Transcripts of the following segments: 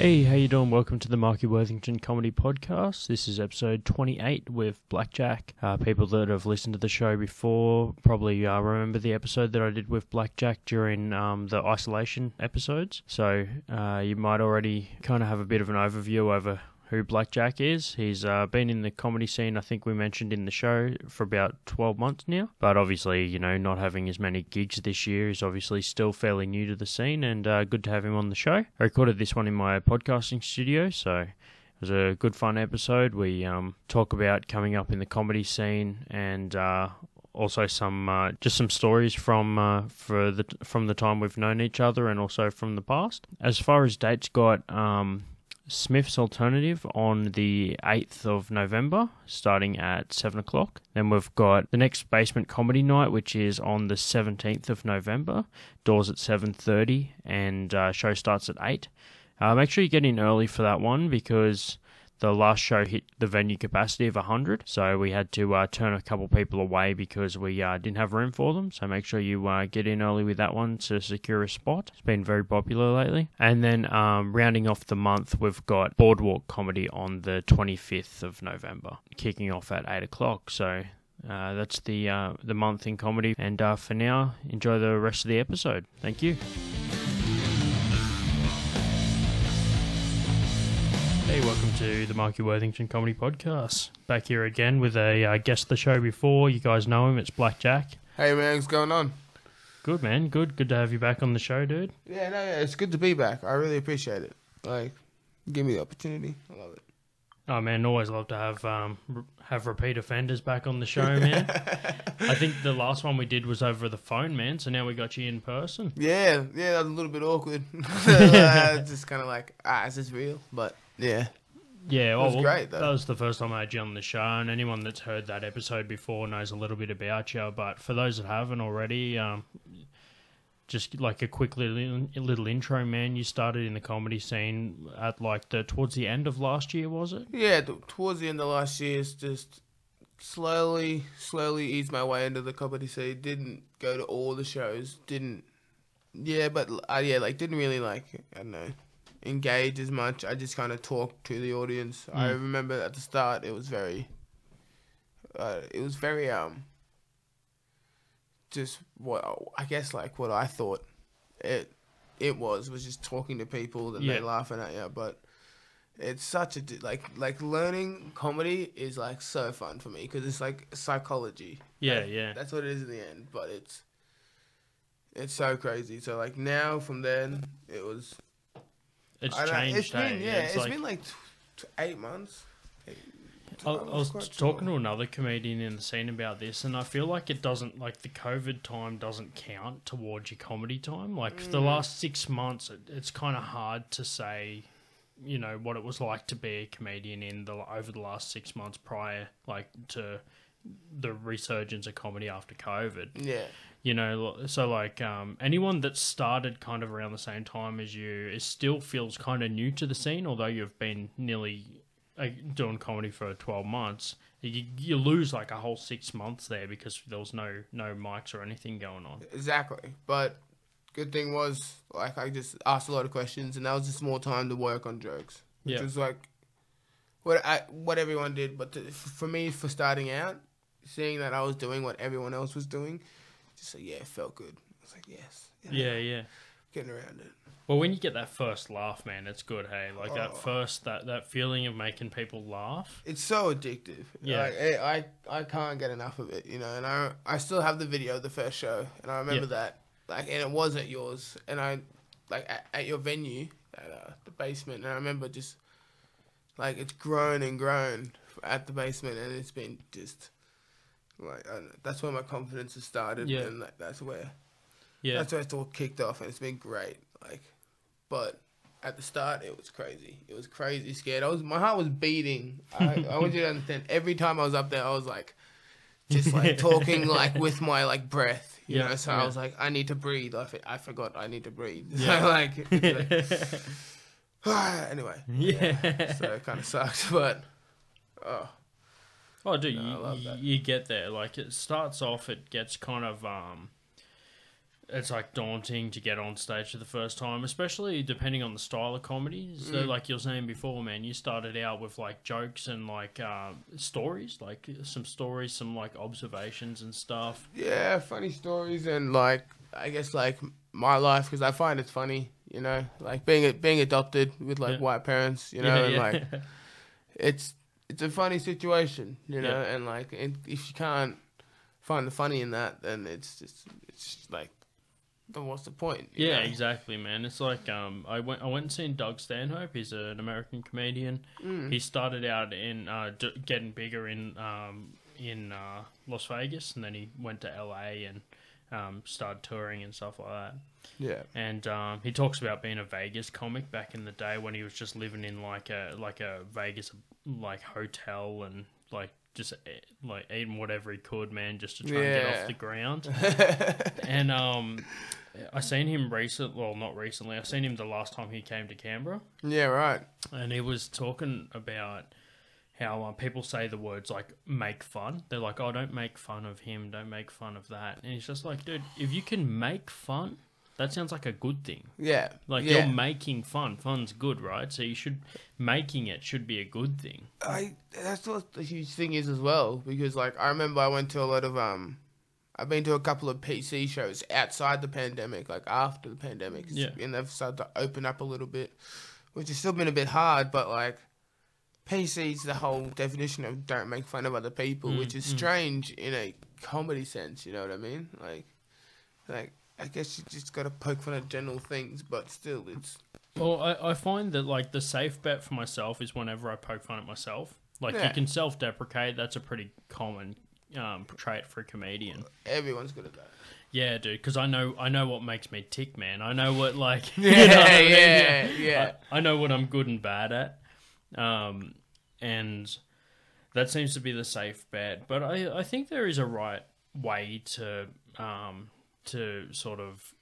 Hey, how you doing? Welcome to the Marky Worthington Comedy Podcast. This is episode 28 with Blackjack. People that have listened to the show before probably remember the episode that I did with Blackjack during the isolation episodes. So you might already kind of have a bit of an overview over who Blackjack is. He's been in the comedy scene, I think we mentioned in the show, for about 12 months now. But obviously, you know, not having as many gigs this year, he's obviously still fairly new to the scene, and good to have him on the show. I recorded this one in my podcasting studio, so it was a good fun episode. We talk about coming up in the comedy scene and also some just some stories from the time we've known each other and also from the past. As far as dates got, Smith's Alternative on the 8th of November, starting at 7 o'clock. Then we've got the next Basement Comedy Night, which is on the 17th of November. Doors at 7:30 and show starts at 8. Make sure you get in early for that one because the last show hit the venue capacity of 100. So we had to turn a couple people away because we didn't have room for them. So make sure you get in early with that one to secure a spot. It's been very popular lately. And then rounding off the month, we've got Boardwalk Comedy on the 25th of November, kicking off at 8 o'clock. So that's the month in comedy. And for now, enjoy the rest of the episode. Thank you. Hey, welcome to the Marky Worthington Comedy Podcast. Back here again with a guest of the show before. You guys know him, it's Blackjack. Hey man, what's going on? Good man, good to have you back on the show, dude. Yeah, it's good to be back. I really appreciate it. Like, give me the opportunity. I love it. Oh man, always love to have repeat offenders back on the show, man. I think the last one we did was over the phone, man, so now we got you in person. Yeah, that was a little bit awkward. Just kind of like, is this real? But yeah. Yeah, well, it was great, though. That was the first time I had you on the show, and anyone that's heard that episode before knows a little bit about you. But for those that haven't already, just like a quick little intro, man. You started in the comedy scene at towards the end of last year, was it? Yeah, towards the end of last year, it's just slowly eased my way into the comedy scene. Didn't go to all the shows. Didn't really I don't know, engage as much. I just kind of talked to the audience. I remember at the start it was very just what I guess what I thought it was just talking to people and they laughing at you. But it's such a like learning comedy is like so fun for me because it's like psychology. Yeah. That's what it is in the end. But it's so crazy. So like now from then it's changed. It's been like 8 months. I was talking to another comedian in the scene about this, and I feel like it doesn't, like the COVID time doesn't count towards your comedy time. Like for the last 6 months, it's kind of hard to say, you know, what it was like to be a comedian over the last 6 months prior, like to the resurgence of comedy after COVID. Yeah. You know, so like anyone that started kind of around the same time as you, it still feels kind of new to the scene, although you've been nearly doing comedy for 12 months. You lose like a whole 6 months there because there was no mics or anything going on. Exactly. But good thing was, like, I just asked a lot of questions, and that was just more time to work on jokes. Which was like what everyone did. But for me, for starting out, seeing that I was doing what everyone else was doing, just like, it felt good. I was like, yes. Yeah. Getting around it. Well, when you get that first laugh, man, it's good, hey? Like that feeling of making people laugh. It's so addictive. Yeah. Like, I can't get enough of it, you know. And I still have the video of the first show, and I remember that. Like, and it was at yours, and I, like, at your venue, at the basement, and I remember just, like, it's grown and grown at the basement, and it's been just, like, I don't know, that's where my confidence has started, and that's where it's all kicked off, and it's been great, like, but at the start, it was crazy. It was crazy scared. My heart was beating. I want you to understand, every time I was up there, I was, like, just, like, talking, like, with my, like, breath, you know, so I was like, I need to breathe. I forgot I need to breathe. So, like, anyway. Yeah. So it kind of sucks, but, Oh, dude, you get there. Like, it starts off, it gets kind of, it's like daunting to get on stage for the first time, especially depending on the style of comedy. So like you're saying before, man, you started out with like jokes and like stories, like some stories, some like observations and stuff. Yeah, funny stories and like I guess like my life, because I find it funny, you know, like being adopted with like white parents, you know, and like it's a funny situation, you know, and like if you can't find the funny in that, then it's like, then what's the point? You know? Exactly, man. It's like I went and seen Doug Stanhope. He's an American comedian. He started out in getting bigger in Las Vegas, and then he went to LA and started touring and stuff like that. Yeah. And he talks about being a Vegas comic back in the day when he was just living in like a Vegas like hotel and like just like eating whatever he could, man, just to try and get off the ground. And I seen him not recently. I seen him the last time he came to Canberra. Yeah, right. And he was talking about how people say the words like make fun. They're like, oh, don't make fun of him, don't make fun of that. And he's just like, dude, if you can make fun, that sounds like a good thing. Yeah. Like you're making fun. Fun's good, right? So making it should be a good thing. That's what the huge thing is as well, because like I remember I went to a lot of I've been to a couple of PC shows outside the pandemic, like after the pandemic. And they've started to open up a little bit, which has still been a bit hard, but like PC's the whole definition of don't make fun of other people, which is strange in a comedy sense, you know what I mean? Like I guess you just got to poke fun at general things, but still it's... Well, I find that like the safe bet for myself is whenever I poke fun at myself. Like you can self-deprecate, that's a pretty common trait for a comedian. Everyone's good at that. Yeah, dude, because I know what makes me tick, man. I know what like... Yeah. I know what I'm good and bad at. And that seems to be the safe bet. But I think there is a right way to sort of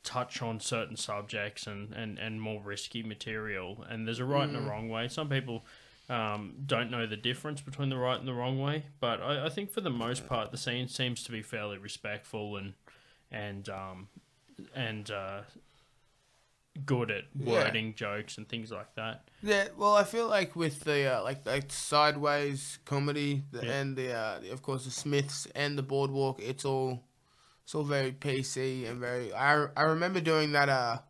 touch on certain subjects and more risky material. And there's a right and a wrong way. Some people don't know the difference between the right and the wrong way. But I think for the most part, the scene seems to be fairly respectful and good at wording jokes and things like that. Yeah, well, I feel like with the like sideways comedy and the of course the Smiths and the Boardwalk, it's all very PC and very. I remember doing that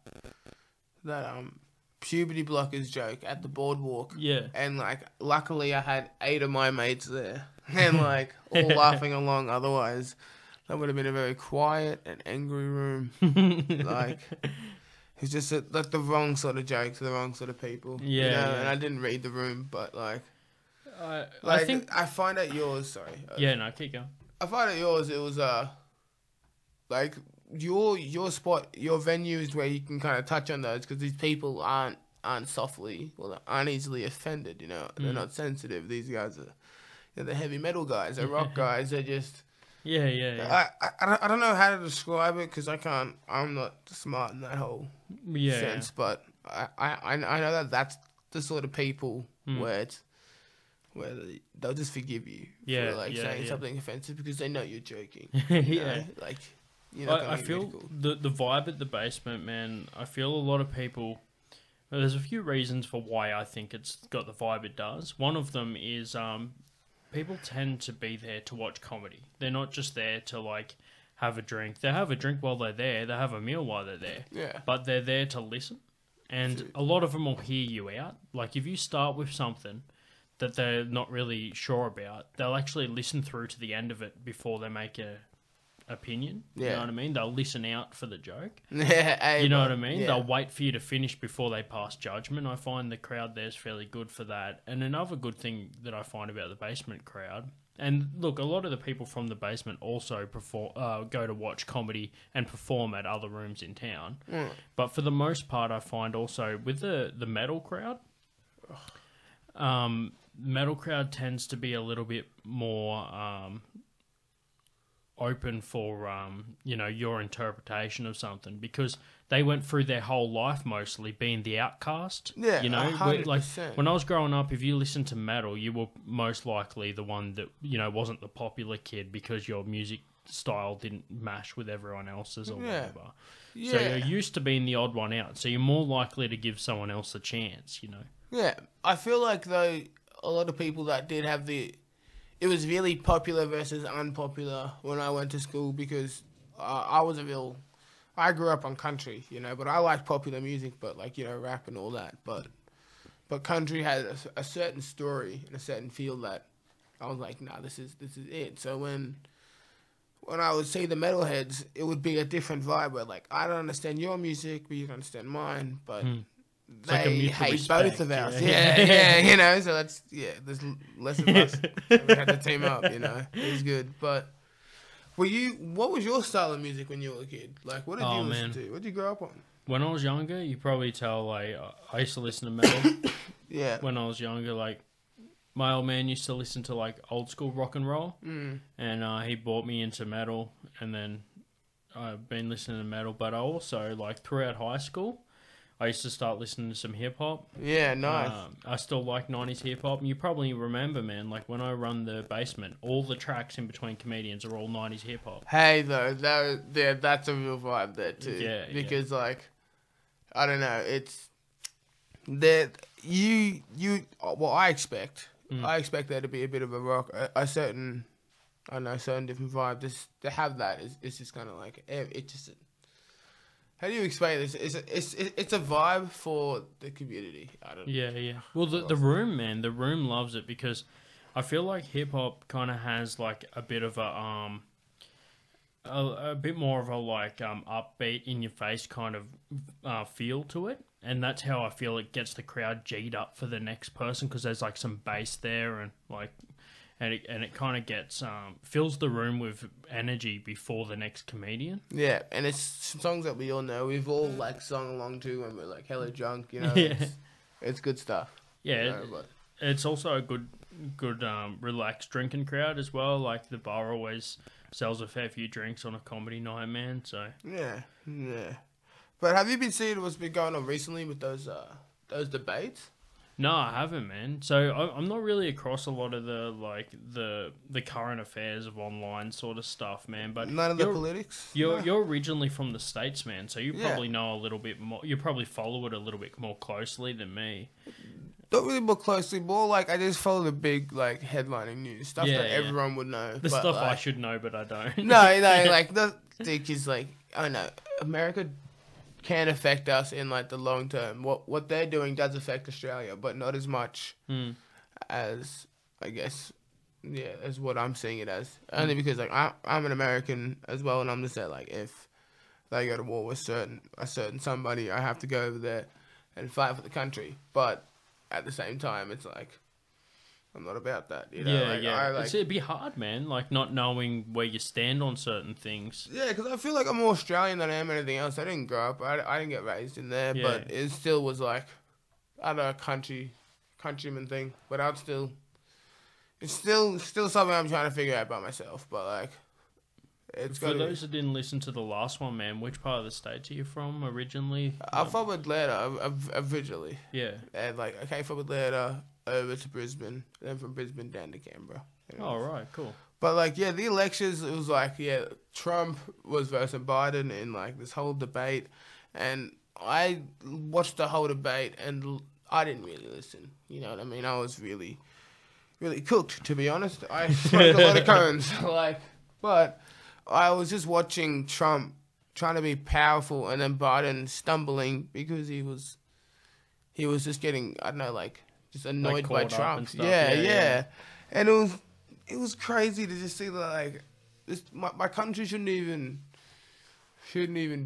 puberty blockers joke at the Boardwalk. Yeah, and like luckily I had 8 of my mates there and like all laughing along. Otherwise, that would have been a very quiet and angry room. Like. It's just like the wrong sort of jokes, the wrong sort of people. Yeah, you know? And I didn't read the room, but like I think I find at yours. Sorry. No, keep going. I find at yours it was like your spot, your venue is where you can kind of touch on those because these people aren't aren't easily offended. You know, they're not sensitive. These guys are the heavy metal guys, they're rock guys. They're just. Yeah. I don't know how to describe it because I'm not smart in that whole sense, but I know that that's the sort of people where they'll just forgive you for saying something offensive because they know you're joking. Like I feel the vibe at the basement, man. I feel a lot of people. Well, there's a few reasons for why I think it's got the vibe it does. One of them is people tend to be there to watch comedy. They're not just there to like have a drink. They have a drink while they're there. They have a meal while they're there. Yeah. But they're there to listen. And a lot of them will hear you out. Like if you start with something that they're not really sure about, they'll actually listen through to the end of it before they make a opinion. You know what I mean? They'll listen out for the joke. You know what I mean? They'll wait for you to finish before they pass judgment. I find the crowd there's fairly good for that. And another good thing that I find about the basement crowd, and look, a lot of the people from the basement also go to watch comedy and perform at other rooms in town. But for the most part, I find also with the metal crowd, metal crowd tends to be a little bit more open for your interpretation of something, because they went through their whole life mostly being the outcast. Yeah, you know, 100%. like when I was growing up, if you listened to metal, you were most likely the one that wasn't the popular kid because your music style didn't mash with everyone else's or whatever. Yeah. So you're used to being the odd one out, so you're more likely to give someone else a chance. Yeah, I feel like though a lot of people that did have it was really popular versus unpopular when I went to school, because I grew up on country, but I liked popular music, but like, rap and all that. But country had a certain story and a certain feel that I was like, nah, this is it. So when I would see the metalheads, it would be a different vibe where like, I don't understand your music, but you don't understand mine, but they hate both of ours. Yeah, so there's less of us. So we had to team up, it was good. But what was your style of music when you were a kid? Like, what did you listen to? What did you grow up on? When I was younger, you probably tell, like, I used to listen to metal. Yeah. When I was younger, like, my old man used to listen to, like, old school rock and roll. And he brought me into metal, and then I've been listening to metal. But I also, like, throughout high school, I used to start listening to some hip-hop. Yeah, nice. I still like 90s hip-hop. And you probably remember, man, like when I run the basement, all the tracks in between comedians are all 90s hip-hop. Hey, though, that's a real vibe there, too. Yeah, because, like, I don't know, it's... that I expect... I expect there to be a bit of a rock, a certain different vibe. To have that is just kind of like... It's just... How do you explain this? It's a vibe for the community. I don't know. Yeah. Well, the room, man, the room loves it, because I feel like hip hop kind of has like a bit of a bit more of a like upbeat, in your face kind of feel to it, and that's how I feel it gets the crowd G'd up for the next person, because there's like some bass there and like. And it kind of gets fills the room with energy before the next comedian. Yeah, and it's songs that we all know. We've all like sung along to when we're like hella drunk. Yeah. It's good stuff. Yeah, it's also a good relaxed drinking crowd as well. Like the bar always sells a fair few drinks on a comedy night, man. So yeah. But have you been seeing what's been going on recently with those debates? No, I haven't, man. So I'm not really across a lot of the current affairs of online sort of stuff, man. But none of the politics. You're originally from the States, man. So you probably know a little bit more. You probably follow it a little bit more closely than me. Not really more closely, more like I just follow the big like headlining news stuff that everyone would know. The stuff I should know, but I don't. No, like the thing is like I don't know. America can affect us in like the long term. What they're doing does affect Australia, but not as much as I guess as what I'm seeing it as. Only because like I'm an American as well, and I'm just there like if they go to war with a certain somebody, I have to go over there and fight for the country. But at the same time, it's like I'm not about that. It'd be hard, man. Like not knowing where you stand on certain things. Yeah, because I feel like I'm more Australian than I am anything else. I didn't grow up. I didn't get raised in there, but it still was like I don't know, countryman thing. But it's still something I'm trying to figure out by myself. But like, for those that didn't listen to the last one, man, which part of the States are you from originally? I'm from Atlanta originally. Yeah, and like I came from Atlanta over to Brisbane, and then from Brisbane down to Canberra. Oh, right, cool. But like, the elections, it was like, Trump was versus Biden in like this whole debate, and I watched the whole debate, and I didn't really listen. You know what I mean? I was really, really cooked, to be honest. I smoked a lot of cones, but I was just watching Trump trying to be powerful, and then Biden stumbling because he was just getting, I don't know, like, just annoyed by Trump. Yeah. And it was crazy to just see that, like, my country shouldn't even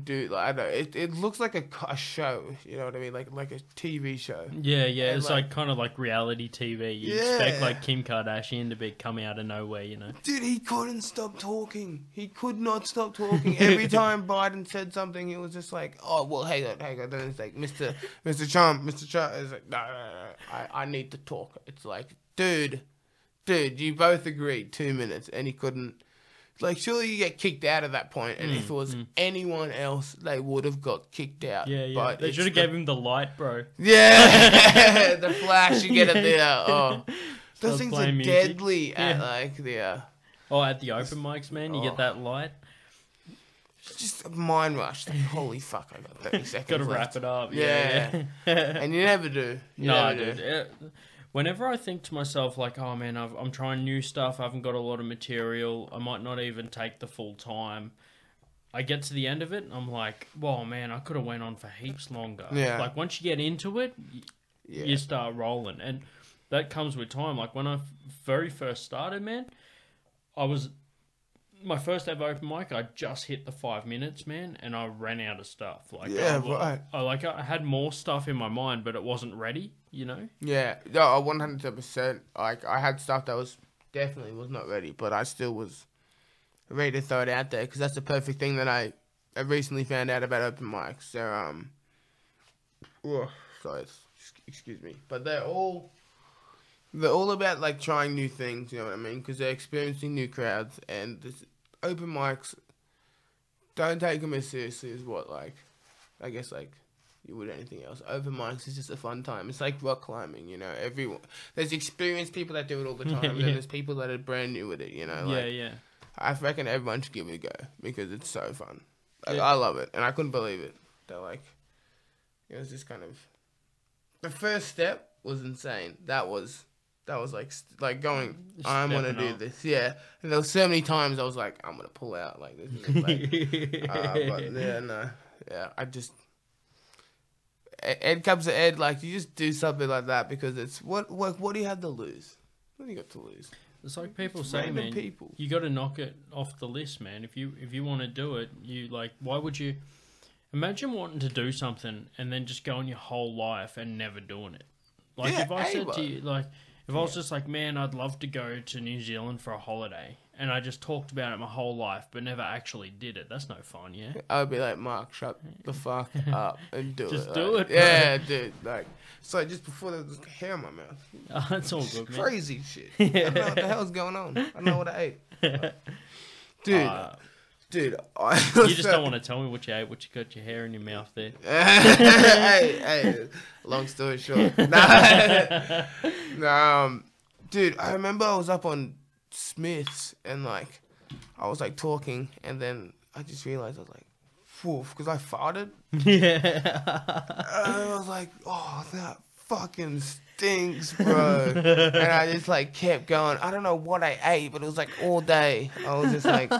do, like, I don't know, it looks like a show, you know what I mean, like a TV show. Yeah, it's like kind of like reality TV. You expect like Kim Kardashian to be coming out of nowhere, you know. Dude, he couldn't stop talking. He could not stop talking. Every time Biden said something, it was just like, oh, well, hang on. Then it's like, Mr. Trump. It's like, no, I need to talk. It's like, dude, you both agreed 2 minutes, and he couldn't Like, surely you get kicked out at that point, and if it was anyone else, they would have got kicked out. Yeah, yeah. But They should have gave him the light, bro. Yeah, the flash you get at the those things are playing music. deadly at like the Oh, at the open mics, man, you get that light. just a mind rush. Like, holy fuck, I got 30 seconds. Got to left. wrap it up. Yeah. And you never do. No, dude. Whenever I think to myself, like, oh man, I'm trying new stuff, I haven't got a lot of material, I might not even take the full time. I get to the end of it, and I'm like, whoa, man, I could have went on for heaps longer. Yeah. Like, once you get into it, you start rolling. And that comes with time. Like, when I very first started, man, my first ever open mic, I just hit the 5 minutes, man, and I ran out of stuff. Like, right. I had more stuff in my mind, but it wasn't ready, you know? Yeah, no, 100%. Like, I had stuff that was not ready, but I still was ready to throw it out there, because that's the perfect thing that I recently found out about open mics. They're, excuse me, but they're all about, like, trying new things, you know what I mean? Because they're experiencing new crowds, and this open mics, don't take them as seriously as what, like, I guess, like, you would anything else. Open mics is just a fun time. It's like rock climbing, you know? There's experienced people that do it all the time, and there's people that are brand new with it, you know? Like, yeah. I reckon everyone should give it a go, because it's so fun. Like, I love it, and I couldn't believe it. They're like, it was just kind of... The first step was insane. That was like going, I'm going to do this. Yeah. And there were so many times I was like, I'm going to pull out. Like, this is like, but yeah, no. Yeah, I just, Ed comes to Ed, like, you just do something like that because it's, what do you have to lose? What do you got to lose? It's like people say, man, you got to knock it off the list, man. If you want to do it, you, like, why would you, imagine wanting to do something and then just going your whole life and never doing it. Like, if I said to you, like, if I was just like, man, I'd love to go to New Zealand for a holiday, and I just talked about it my whole life, but never actually did it, that's no fun, yeah? I would be like, Mark, shut the fuck up and do it. Just do it, bro. Yeah, dude. Like, so just before there was hair in my mouth. Oh, that's all good, man. Crazy shit. I don't know what the hell's going on. I know what I ate. Dude, you just don't want to tell me what you ate, what you got your hair in your mouth there. hey, long story short. Dude, I remember I was up on Smith's and, like, I was, like, talking, and then I just realized I was like, whew, because I farted. Yeah. And I was like, oh, that fucking stinks, bro. And I just, like, kept going. I don't know what I ate, but it was, like, all day. I was just, like,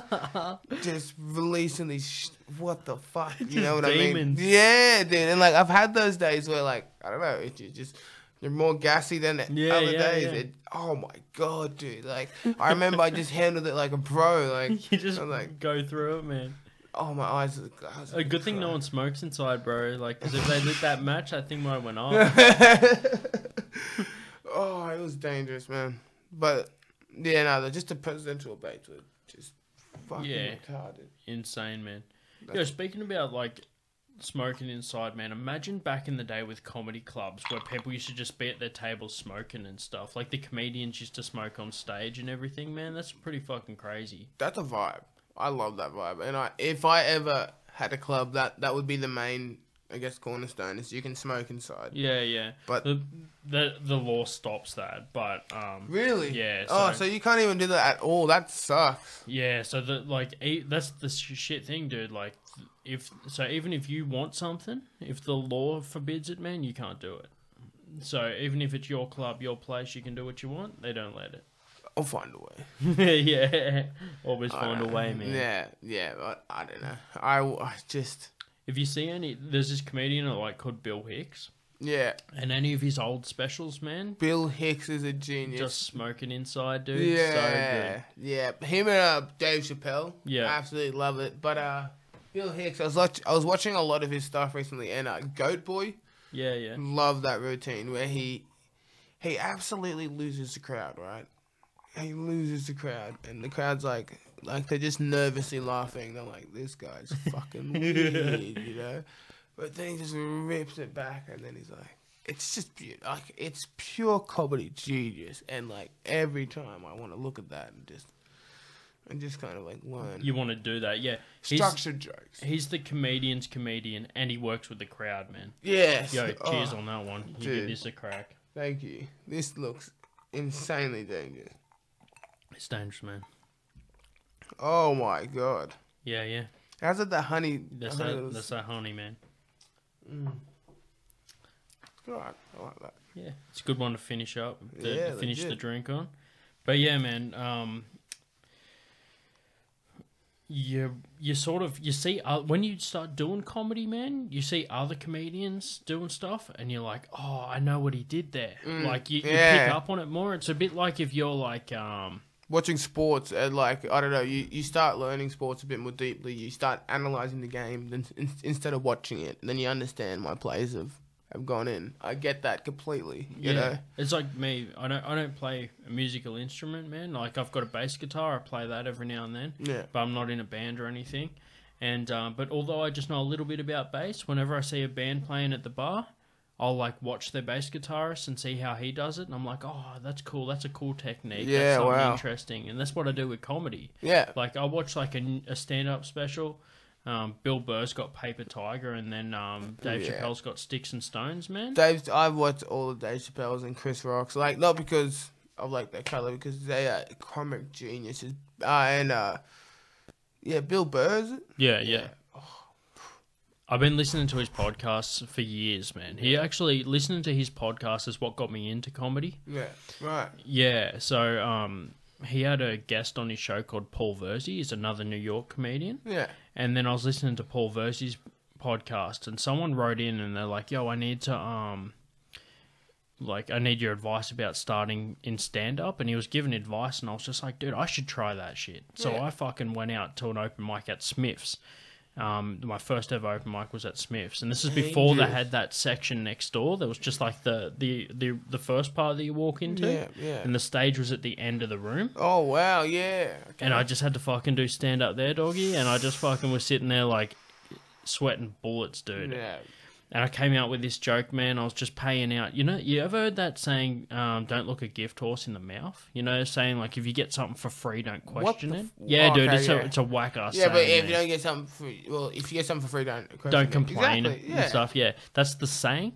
just releasing these what the fuck, you know what demons. I mean? Yeah, dude. And, like, I've had those days where, like, I don't know, you're more gassy than other days. Yeah. Oh, my God, dude. Like, I remember I just handled it like a pro. Like, you just like, go through it, man. Oh, my eyes. A good thing no one smokes inside, bro. Like, because if they lit that match, that thing might have went off. Oh, it was dangerous, man. But, yeah, no, just the presidential debates were just fucking retarded. Insane, man. Yo, speaking about, like, smoking inside, man, imagine back in the day with comedy clubs where people used to just be at their tables smoking and stuff. Like, the comedians used to smoke on stage and everything, man. That's pretty fucking crazy. That's a vibe. I love that vibe. And if I ever had a club, that would be the main, I guess, cornerstone, is you can smoke inside. Yeah. But the law stops that, but really? Yeah. So you can't even do that at all. That sucks. Yeah, so that's the shit thing, dude. Like, even if you want something, if the law forbids it, man, you can't do it. So even if it's your club, your place, you can do what you want, they don't let it. I'll find a way. Yeah, always find a way, man. Yeah, but I don't know. I just... If you see there's this comedian called Bill Hicks. Yeah. And any of his old specials, man. Bill Hicks is a genius. Just smoking inside, dude. Yeah. So good. Yeah. Him and Dave Chappelle. Yeah. I absolutely love it. But Bill Hicks, I was watching a lot of his stuff recently, and Goat Boy. Yeah. Love that routine where he absolutely loses the crowd, right? He loses the crowd, and the crowd's like they're just nervously laughing. They're like, this guy's fucking weird, you know? But then he just rips it back, and then he's like, it's just like, it's pure comedy genius. And like every time I want to look at that and just, and just kind of like learn. You want to do that, yeah. Structured jokes. He's the comedian's comedian, and he works with the crowd, man. Yes. Yo, cheers on that one. You give this a crack. Thank you. This looks insanely dangerous. It's dangerous, man. Oh my god. Yeah. How's it the honey? That's that honey, man. God, I like that. Yeah, it's a good one to finish up. Finish legit. the drink on. But yeah, man. You see when you start doing comedy, man, you see other comedians doing stuff, and you're like, oh, I know what he did there. Like you pick up on it more. It's a bit like if you're like watching sports, and like I don't know, you start learning sports a bit more deeply. You start analyzing the game instead of watching it, and then you understand why players have gone in. I get that completely. You know, it's like me. I don't play a musical instrument, man. Like I've got a bass guitar. I play that every now and then. Yeah. But I'm not in a band or anything. And but although I just know a little bit about bass, whenever I see a band playing at the bar, I'll like watch their bass guitarist and see how he does it, and I'm like, oh, that's cool. That's a cool technique. Yeah, that's something interesting. And that's what I do with comedy. Yeah. Like I watch like a stand-up special. Bill Burr's got Paper Tiger, and then Dave Chappelle's got Sticks and Stones, man. I've watched all of Dave Chappelle's and Chris Rock's, like not because of like their color, because they are comic geniuses. Bill Burr, is it? Yeah. I've been listening to his podcasts for years, man. He actually listening to his podcast is what got me into comedy. Yeah, right. Yeah, so he had a guest on his show called Paul Verzi. He's another New York comedian. Yeah. And then I was listening to Paul Verzi's podcast, and someone wrote in and they're like, yo, I need to, I need your advice about starting in stand-up. And he was giving advice, and I was just like, dude, I should try that shit. So I fucking went out to an open mic at Smith's. My first ever open mic was at Smith's, and this is before they had that section next door. There was just like the first part that you walk into, and the stage was at the end of the room. Oh wow, yeah. Okay. And I just had to fucking do stand up there, doggy, and I just fucking was sitting there like sweating bullets, dude. Yeah. And I came out with this joke, man. I was just paying out. You know, you ever heard that saying, don't look a gift horse in the mouth? You know, saying, like, if you get something for free, don't question it. Yeah, dude, it's a whack-ass saying. Yeah, but if you don't get something for free, well, if you get something for free, don't question it. Don't complain and stuff, yeah. That's the saying.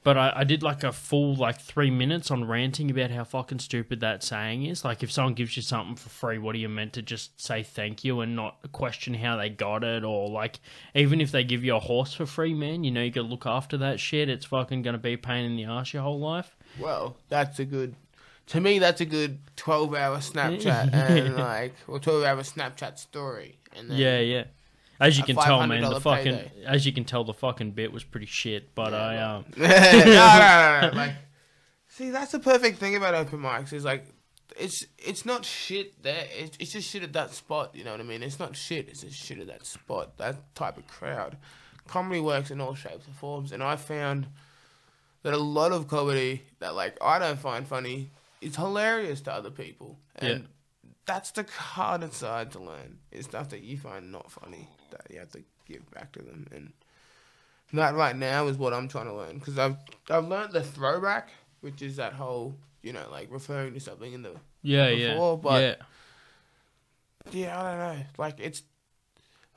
But I did, like, a full, 3 minutes on ranting about how fucking stupid that saying is. Like, if someone gives you something for free, what are you meant to just say thank you and not question how they got it? Or, like, even if they give you a horse for free, man, you know you got to look after that shit. It's fucking going to be a pain in the ass your whole life. Well, to me, that's a good 12-hour Snapchat and, 12-hour Snapchat story. And then yeah. As you can tell, man, the fucking bit was pretty shit. But No. Like, see, that's the perfect thing about open mics. Is like, it's not shit there. It's just shit at that spot. You know what I mean? It's not shit. It's just shit at that spot. That type of crowd. Comedy works in all shapes and forms, and I found that a lot of comedy that I don't find funny is hilarious to other people, and that's the hardest side to learn. Is stuff that you find not funny that you have to give back to them, and that right now is what I'm trying to learn, because I've learned the throwback, which is that whole referring to something in the before, but I don't know.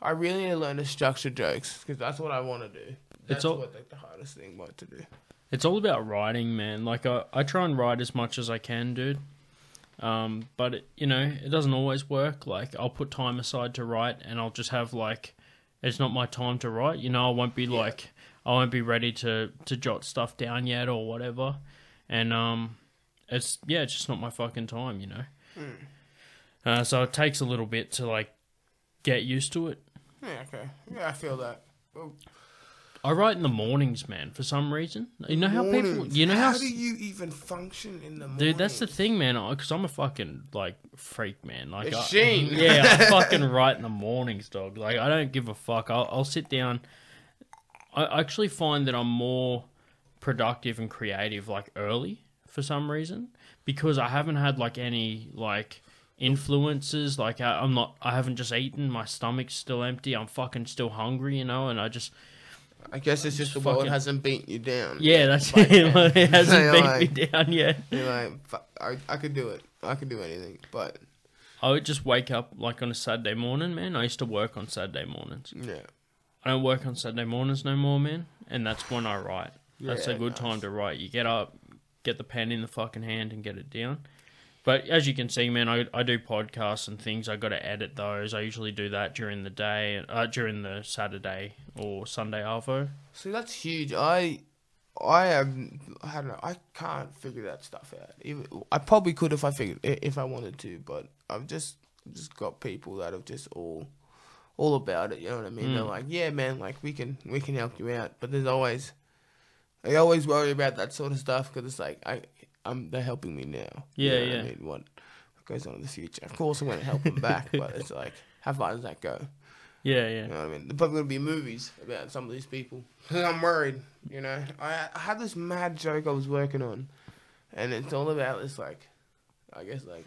I really need to learn to structure jokes, because that's what I want to do. That's the hardest thing to do. It's all about writing, man. I try and write as much as I can, dude. But it doesn't always work. I'll put time aside to write, and I'll just have it's not my time to write. I won't be I won't be ready to jot stuff down yet or whatever. And it's just not my fucking time. So it takes a little bit to get used to it. Yeah, okay. Yeah, I feel that. Well, I write in the mornings, man, for some reason. You know how people... How do you even function in the mornings? Dude, that's the thing, man, because I'm a fucking, freak, man. Machine. I fucking write in the mornings, dog. I don't give a fuck. I'll sit down... I actually find that I'm more productive and creative, early, for some reason, because I haven't had, any, influences. I haven't just eaten. My stomach's still empty. I'm fucking still hungry, and I guess it's just the world hasn't beaten you down. Yeah, that's it. It hasn't beat me down yet. You're I could do it. I could do anything. But I would just wake up like on a Saturday morning, man. I used to work on Saturday mornings. Yeah. I don't work on Saturday mornings no more, man. And that's when I write. That's a good time to write. You get up, get the pen in the fucking hand and get it down. But as you can see, man, I do podcasts and things. I got to edit those. I usually do that during the day, during the Saturday or Sunday arvo. See, that's huge. I don't know. I can't figure that stuff out. I probably could if I wanted to, but I've just got people that have just all about it. You know what I mean? They're like, yeah, man, like we can help you out. But I always worry about that sort of stuff because it's like they're helping me now. Yeah, you know what I mean? What goes on in the future? Of course, I'm going to help them back, but it's like, how far does that go? Yeah. You know what I mean? There's probably going to be movies about some of these people. I'm worried, you know. I had this mad joke I was working on, and it's all about this, like, I guess, like,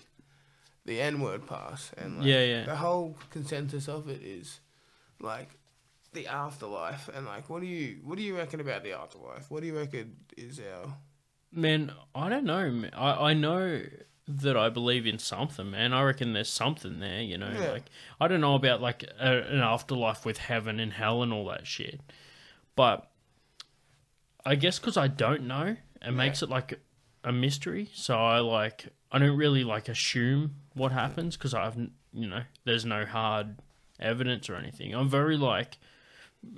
the N-word pass. And, like, the whole consensus of it is, like, the afterlife. And, like, what do you reckon about the afterlife? What do you reckon is our... Man, I don't know. I know that I believe in something, man. I reckon there's something there, you know. Yeah. Like, I don't know about like an afterlife with heaven and hell and all that shit, but I guess because I don't know, it makes it like a mystery. So I don't really like assume what happens because there's no hard evidence or anything. I'm very like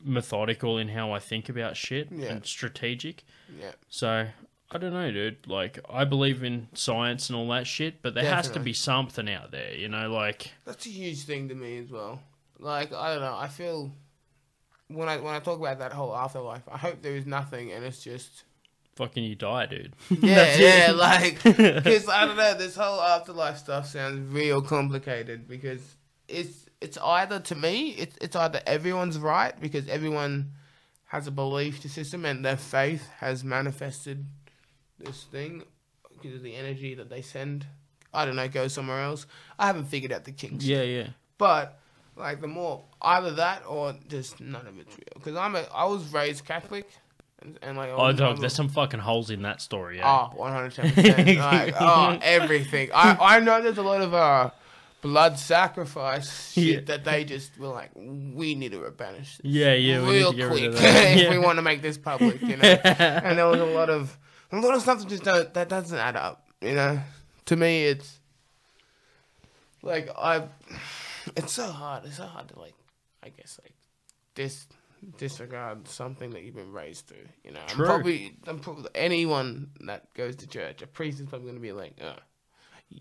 methodical in how I think about shit and strategic. Yeah. So I don't know, dude. Like, I believe in science and all that shit, but there has to be something out there, you know, like... That's a huge thing to me as well. Like, I don't know, I feel... When I talk about that whole afterlife, I hope there is nothing and it's just... Fucking you die, dude. Yeah, like... Because, I don't know, this whole afterlife stuff sounds real complicated because it's either, to me, it's either everyone's right because everyone has a belief system and their faith has manifested... this thing because of the energy that they send, I don't know, goes somewhere else. I haven't figured out the kinks. Yeah. But like the more either that or just none of it's real. Because I was raised Catholic, and like there's some fucking holes in that story. Yeah. Oh, 110%. Like, everything. I know there's a lot of blood sacrifice shit that they just were like, we need to banish this. Yeah. Real quick if we want to make this public, you know. And there was a lot of stuff that doesn't add up, you know. To me, it's like it's so hard. It's so hard to like, I guess like disregard something that you've been raised through. You know, True. I'm probably anyone that goes to church, a priest is probably going to be like,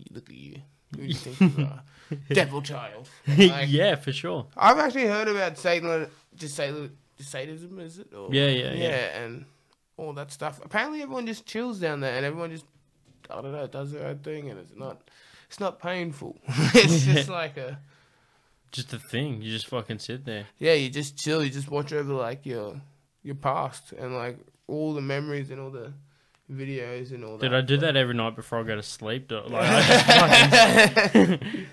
look at you. Who do you think you are? Devil child. Like, yeah, for sure. I've actually heard about Satanism, is it? Or, Yeah, and all that stuff. Apparently everyone just chills down there and everyone just, I don't know, does their own thing and it's not painful. It's just like just a thing. You just fucking sit there. Yeah, you just chill. You just watch over like your past and like all the memories and all the videos and all that. Did I do that every night before I go to sleep? Like,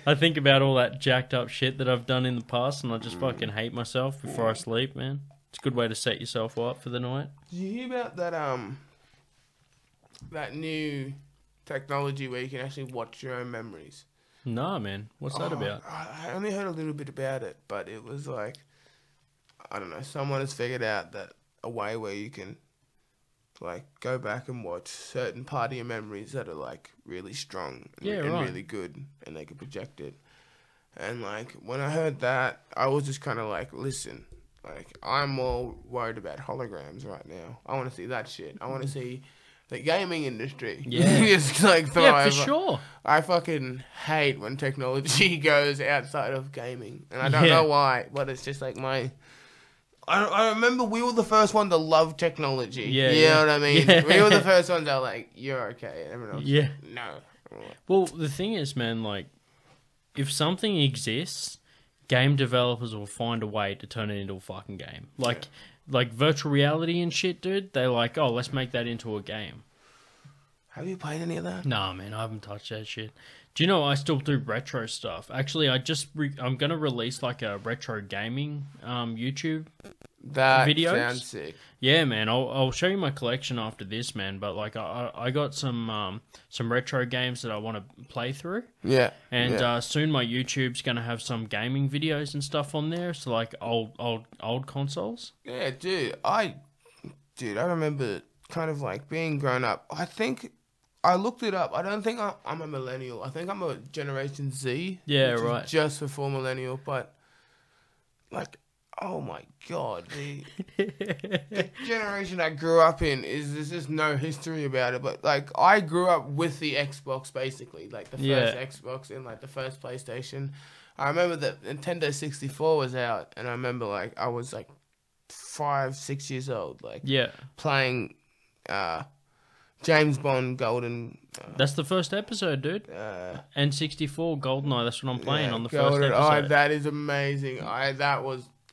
I think about all that jacked up shit that I've done in the past and I just fucking hate myself before I sleep, man. It's a good way to set yourself up for the night. Did you hear about that new technology where you can actually watch your own memories? No, man. What's that about? I only heard a little bit about it, but it was like, I don't know, someone has figured out that a way where you can like go back and watch certain part of your memories that are like really strong and really good and they can project it. And like when I heard that, I was just kind of like, listen, like I'm more worried about holograms right now. I want to see that shit. I want to see the gaming industry. Yeah. Just like thrive. Yeah, for sure. I fucking hate when technology goes outside of gaming. And I don't know why, but it's just like I remember we were the first one to love technology. Yeah, you know what I mean? Yeah. We were the first ones that were like, you're okay. And everyone else was like, no. Well, the thing is, man, like, if something exists, game developers will find a way to turn it into a fucking game. Like virtual reality and shit, dude. They're like, oh, let's make that into a game. Have you played any of that? Nah, man, I haven't touched that shit. Do you know I still do retro stuff? Actually, I'm gonna release like a retro gaming YouTube That videos. sounds sick. Yeah, man. I'll show you my collection after this, man. But like, I got some retro games that I want to play through. Yeah. And soon my YouTube's gonna have some gaming videos and stuff on there. So like old consoles. Yeah, dude. I remember kind of like being grown up. I think I looked it up. I don't think I'm a millennial. I think I'm a Generation Z. Yeah, which right. Is just before millennial, but like. Oh my god, the generation I grew up in there's just no history about it. But like I grew up with the Xbox basically, like the first Xbox and like the first PlayStation. I remember that Nintendo 64 was out, and I remember like I was like 5-6 years old, like playing James Bond Golden. That's the first episode, dude. N64 GoldenEye. That's what I'm playing on the Golden, first episode. That is amazing.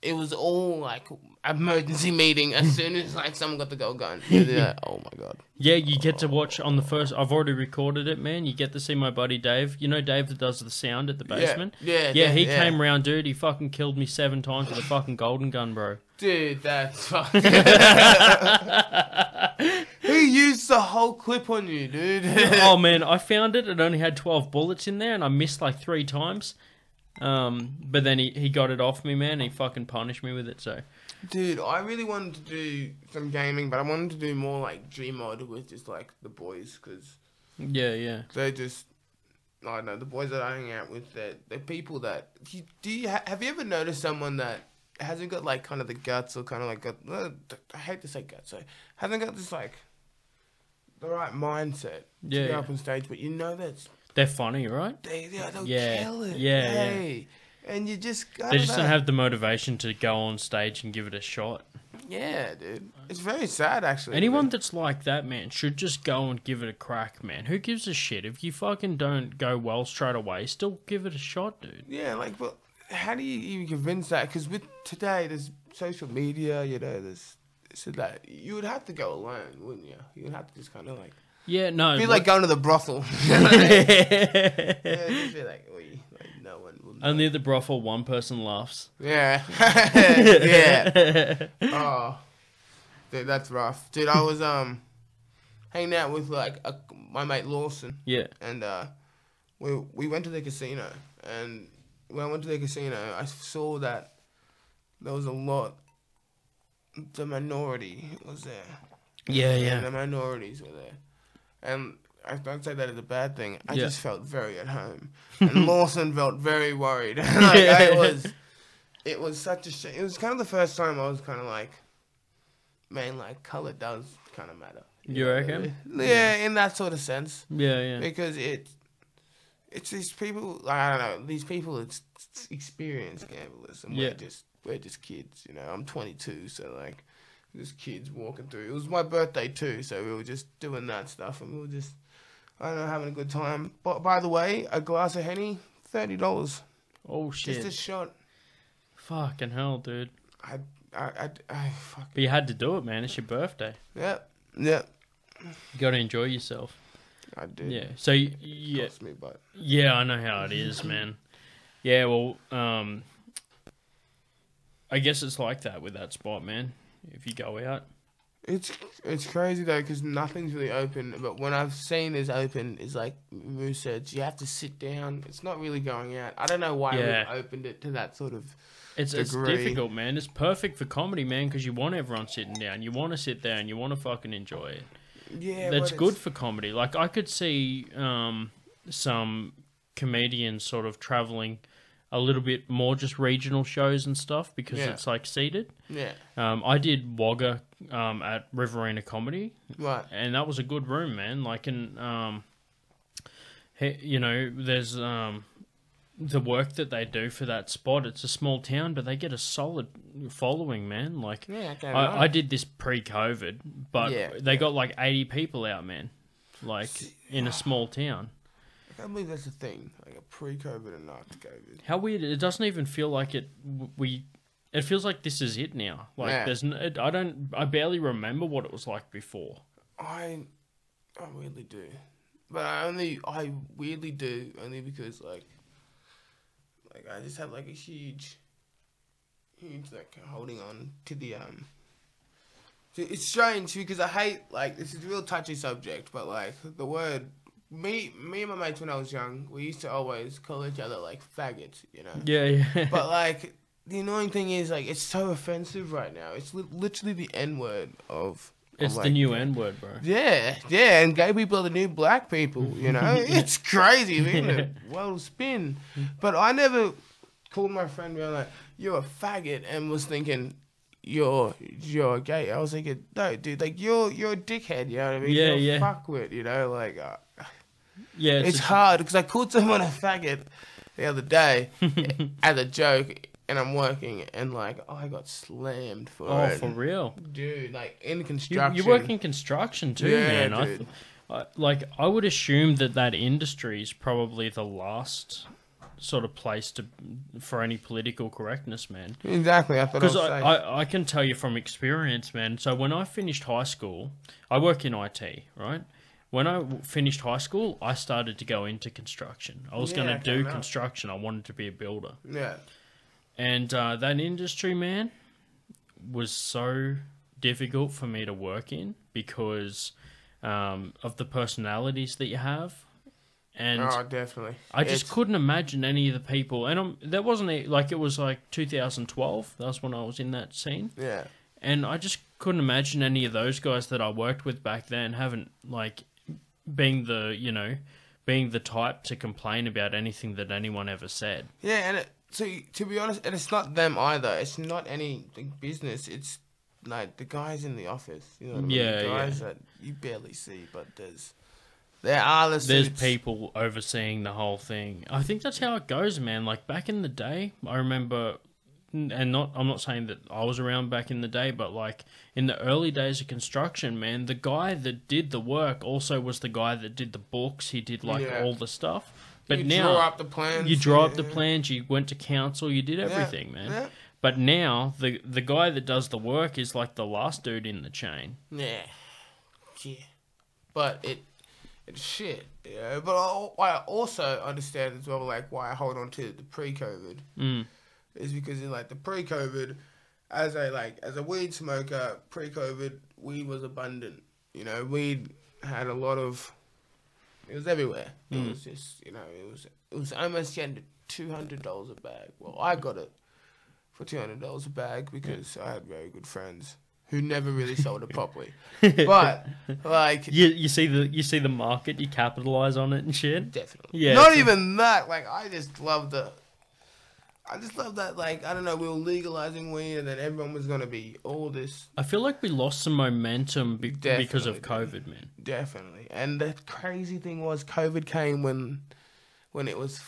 It was all like emergency meeting as soon as like someone got the gold gun. Oh my god. Yeah, you get to watch on the first. I've already recorded it, man. You get to see my buddy Dave. You know Dave that does the sound at the basement. Yeah. He came around, dude. He fucking killed me 7 times with a fucking golden gun, bro. Dude, that's fucking. He used the whole clip on you, dude. Oh man, I found it. It only had 12 bullets in there, and I missed like 3 times. But then he got it off me, man. He fucking punished me with it. So, dude, I really wanted to do some gaming, but I wanted to do more like Gmod with just like the boys, because they're just, I don't know, the boys that I hang out with, they're people that have you ever noticed someone that hasn't got like kind of the guts, or kind of like I hate to say guts, so hasn't got this like the right mindset to go up on stage, but you know that's. They're funny, right? They'll kill it. Yeah. And you just... They just don't have the motivation to go on stage and give it a shot. Yeah, dude. It's very sad, actually. Anyone that's like that, man, should just go and give it a crack, man. Who gives a shit? If you fucking don't go well straight away, still give it a shot, dude. Yeah, like, but how do you even convince that? Because with today, there's social media, you know, there's that. You would have to go alone, wouldn't you? You would have to just kind of like... Yeah, no. It'd be like going to the brothel. It'd be like, no one will know. Only at the brothel, one person laughs. Yeah. Yeah. Oh. Dude, that's rough. Dude, I was hanging out with like my mate Lawson. Yeah. And we went to the casino. And when I went to the casino, I saw that there was a lot. The minority was there. Yeah. And the minorities were there. And I don't say that as a bad thing. I just felt very at home. And Lawson felt very worried. It was such a shame. It was kind of the first time I was kind of like, man, like, colour does kind of matter. You reckon? Yeah, in that sort of sense. Yeah. Because it's these people, I don't know, these people it's experienced gamblers. And we're just kids, you know. I'm 22, so like... Just kids walking through. It was my birthday too, so we were just doing that stuff, and we were just, I don't know, having a good time. But by the way, a glass of Henny, $30. Oh shit! Just a shot. Fucking hell, dude. I fuck. But you had to do it, man. It's your birthday. Yep. You got to enjoy yourself. I did. Yeah. So Cost me, but yeah, I know how it is, man. Yeah. Well, I guess it's like that with that spot, man. If you go out, it's crazy though, because nothing's really open. But when I've seen is open, is like Moose said, you have to sit down. It's not really going out. I don't know why we opened it to that sort of. It's difficult, man. It's perfect for comedy, man, because you want everyone sitting down. You want to sit there and you want to fucking enjoy it. Yeah, that's good for comedy. Like I could see some comedians sort of traveling a little bit more just regional shows and stuff, because it's like seated. Yeah. I did Wagga at Riverina Comedy. Right. And that was a good room, man. Like, and you know, there's the work that they do for that spot. It's a small town, but they get a solid following, man. Like, I did this pre-COVID, but they got like 80 people out, man. Like, in a small town. I can't believe that's a thing, like a pre-COVID and after COVID. How weird! It doesn't even feel like it. It feels like this is it now. Like I barely remember what it was like before. I weirdly do, but I weirdly do only because like I just had like a huge he's like holding on to the It's strange because I hate, like, this is a real touchy subject, but like the word. Me and my mates when I was young, we used to always call each other like faggots, you know. Yeah. But like the annoying thing is like it's so offensive right now. It's literally the N word of. It's like, the new N word, bro. Yeah, and gay people are the new black people, you know? It's crazy, isn't it? Well, spin. But I never called my friend being like, you're a faggot, and was thinking, you're gay. I was thinking, no, dude, like, you're a dickhead, you know what I mean? Yeah, you're a fuckwit, you know? Like, yeah. It's hard, because I called someone a faggot the other day as a joke, and I'm working, and like, I got slammed for it. Oh, for real? Dude, like, in construction. You work in construction too, Yeah, man. dude. I would assume that industry is probably the last sort of place for any political correctness, man. Exactly, I thought Because I can tell you from experience, man. So when I finished high school, I work in IT, right? When I finished high school, I started to go into construction. I was going to do construction. I wanted to be a builder. Yeah. And that industry, man, was so difficult for me to work in because of the personalities that you have. And definitely. I just couldn't imagine any of the people. And that wasn't like, it was like 2012. That was when I was in that scene. Yeah. And I just couldn't imagine any of those guys that I worked with back then being the type to complain about anything that anyone ever said. Yeah, and to be honest, and it's not them either. It's not any business. It's like the guys in the office. You know what I mean? The guys that you barely see, but there's people overseeing the whole thing. I think that's how it goes, man. Like back in the day, I remember, and I'm not saying that I was around back in the day, but like in the early days of construction, man, the guy that did the work also was the guy that did the books. He did all the stuff. But you now draw up the plans. You draw up the plans. You went to council. You did everything, man. Yeah. But now the guy that does the work is like the last dude in the chain. Yeah. But it's shit. Yeah. But I also understand as well, like why I hold on to the pre-COVID is because in like the pre-COVID, as a weed smoker, pre-COVID, weed was abundant. You know, weed had a lot of. It was everywhere. It was just, it was almost getting to $200 a bag. Well, I got it for $200 a bag because I had very good friends who never really sold it properly. But like you see the market, you capitalize on it and shit. Definitely. Yeah. Not even that. Like I just love that. Like I don't know, we were legalizing weed, and then everyone was gonna be all this. I feel like we lost some momentum because of COVID, man. Definitely. And the crazy thing was, COVID came when it was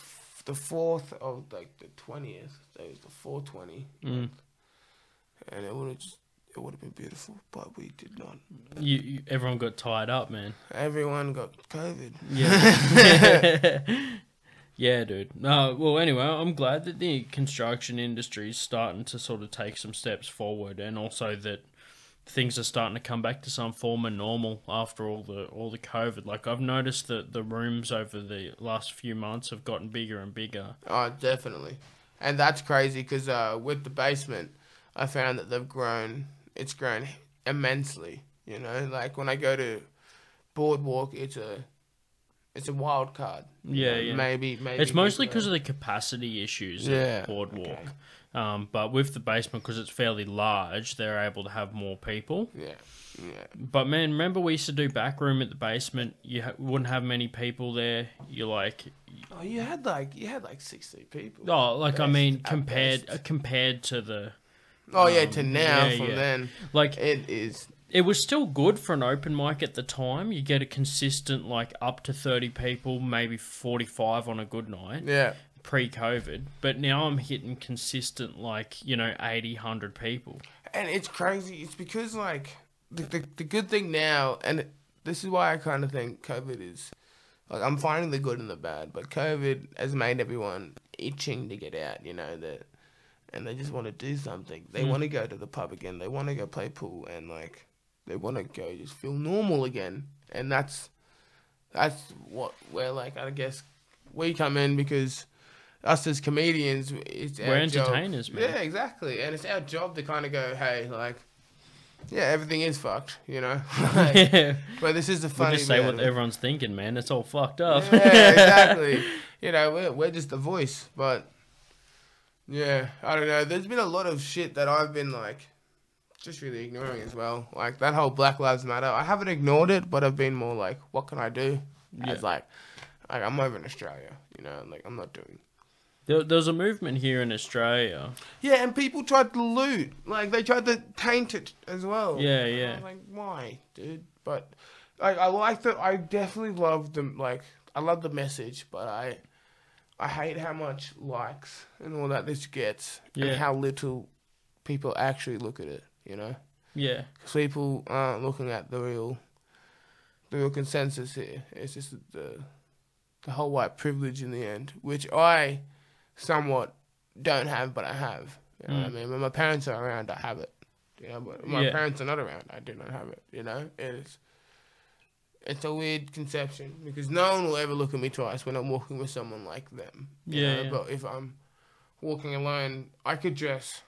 the 4th of like the 20th. So it was the 420, and it would have been beautiful, but we did not. Everyone got tied up, man. Everyone got COVID. Yeah. Yeah, dude. Well, anyway, I'm glad that the construction industry is starting to sort of take some steps forward, and also that things are starting to come back to some form of normal after all the COVID. Like I've noticed that the rooms over the last few months have gotten bigger and bigger. Oh, definitely, and that's crazy because with the basement, I found that it's grown immensely. You know, like when I go to Boardwalk, it's a wild card. Yeah. Maybe. It's mostly because of the capacity issues at Boardwalk. Okay. But with the basement, because it's fairly large, they're able to have more people. Yeah. But man, remember we used to do back room at the basement. You wouldn't have many people there. You had like 60 people. Oh, like best, I mean, compared to the. Oh yeah, to now then. Like it is. It was still good for an open mic at the time. You get a consistent, like, up to 30 people, maybe 45 on a good night. Yeah. Pre-COVID. But now I'm hitting consistent, 80, 100 people. And it's crazy. It's because, like, the good thing now, and this is why I kind of think COVID is, like, I'm finding the good and the bad, but COVID has made everyone itching to get out, and they just want to do something. They want to go to the pub again. They want to go play pool and, like, they want to go just feel normal again. And that's where, like, I guess we come in because us as comedians, it's we're our entertainers, job. man. Yeah, exactly. And it's our job to kind of go, hey, like, yeah, everything is fucked, you know? Like, Yeah. but this is the funny We just say bit what of it. everyone's thinking, man. It's all fucked up. Yeah, exactly. You know, we're just the voice, but yeah, I don't know. There's been a lot of shit that I've been like just really ignoring as well. Like that whole Black Lives Matter. I haven't ignored it, but I've been more like, what can I do? Yeah. As like I'm over in Australia, you know, like I'm not doing. There's a movement here in Australia. Yeah, and people tried to loot. Like they tried to taint it as well. Yeah, And yeah. I was like, why, dude? But like I like that. I definitely love them. Like I love the message, but I hate how much likes and all that this gets, Yeah. and how little people actually look at it. You know, Yeah. because people aren't looking at the real consensus here. It's just the whole white privilege in the end, which I somewhat don't have, but I have. You know what I mean? When my parents are around, I have it. You know, but when my parents are not around, I do not have it. You know, it's a weird conception because no one will ever look at me twice when I'm walking with someone like them. You know? Yeah. But if I'm walking alone, I could dress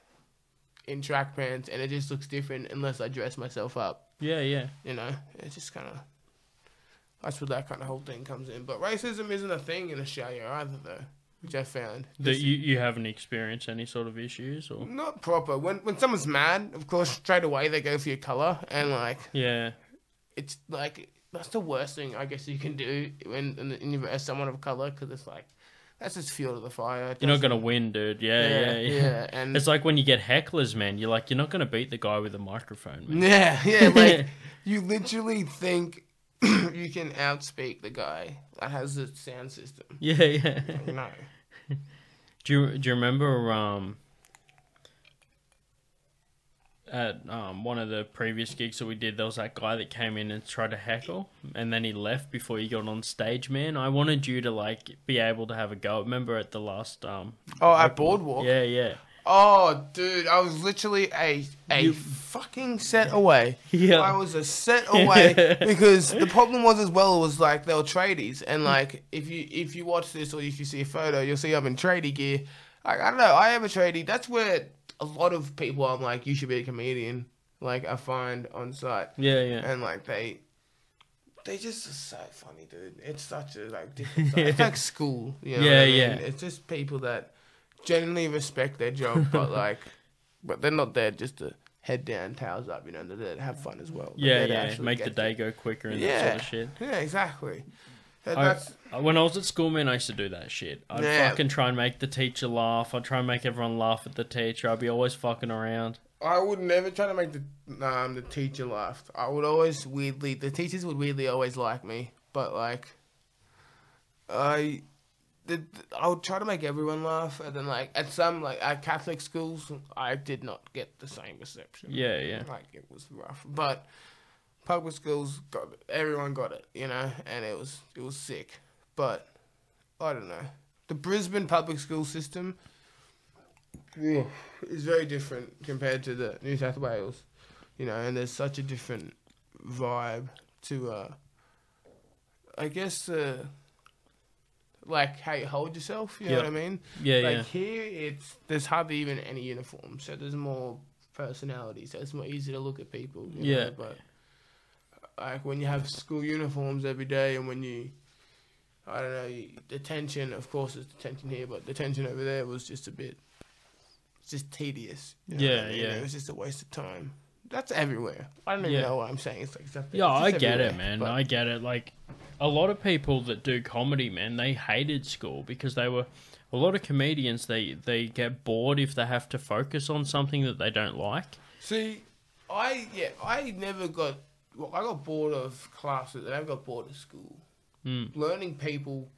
in track pants and it just looks different unless I dress myself up. Yeah, yeah. You know, it's just kind of, that's where that kind of whole thing comes in. But racism isn't a thing in Australia either, though, which I found. That you haven't experienced any sort of issues, or Not proper. When someone's mad, of course, straight away they go for your colour, and like yeah, it's like that's the worst thing I guess you can do when you're as someone of colour, because it's like that's just fuel to the fire. you're not gonna win, dude. Yeah. And It's like when you get hecklers, man. You're not gonna beat the guy with the microphone, man. yeah, like you literally think you can outspeak the guy that has the sound system. Yeah, yeah. Like, no. Do you remember at one of the previous gigs that we did, there was that guy that came in and tried to heckle, and then he left before he got on stage, man. I wanted you to like be able to have a go. Remember at the last At Boardwalk? Yeah. Oh, dude, I was literally a fucking set away. Yeah. I was a set away because the problem was as well was like they were tradies, and like if you watch this or if you see a photo, you'll see I'm in tradie gear. Like I don't know, I am a tradie. That's where a lot of people I'm like, you should be a comedian. Like I find on site. Yeah. And like they just are so funny, dude. It's such a like different side. It's like school. You know what I mean? Yeah. It's just people that genuinely respect their job, but they're not there just to head down, towels up. You know, they're there to have fun as well. They're there to actually Make get the day go quicker and that Yeah. sort of shit. Yeah, exactly. And When I was at school, man, I used to do that shit. I'd fucking try and make the teacher laugh. I'd try and make everyone laugh at the teacher. I'd be always fucking around. I would never try to make the teacher laugh. I would always the teachers would weirdly always like me, but like I would try to make everyone laugh, and then like at Catholic schools, I did not get the same reception. Yeah. Like it was rough, but public schools everyone got it, you know, and it was sick. But I don't know, the Brisbane public school system is very different compared to the New South Wales, you know, and there's such a different vibe to I guess like how you hold yourself, you know what I mean? Yeah. Here there's hardly even any uniform, so there's more personality, so it's more easy to look at people. You know? But like when you have school uniforms every day, and when I don't know, the tension, of course there's the tension here, but the tension over there was just it's just tedious. You know what I mean? It was just a waste of time. That's everywhere. I don't even know what I'm saying. It's like exactly. Yeah, I get everywhere, it, man. but I get it. Like, a lot of people that do comedy, man, they hated school because a lot of comedians, they get bored if they have to focus on something that they don't like. See, I got bored of classes, and I got bored of school. Learning people,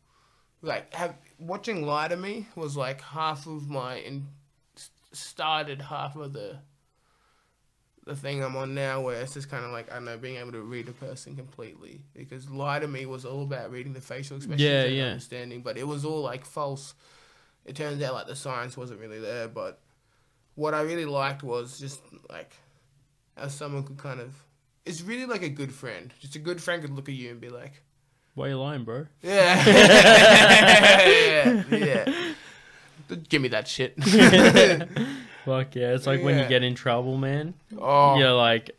watching Lie to Me was like half of started half of the thing I'm on now, where it's just kind of like, I don't know, being able to read a person completely, because Lie to Me was all about reading the facial expressions and understanding, but it was all like false. It turns out like the science wasn't really there, but what I really liked was just like how someone could kind of, it's really like a good friend. Just a good friend could look at you and be like, why you lying, bro? yeah. Give me that shit. Fuck yeah. It's like when you get in trouble, man. Oh. You're like,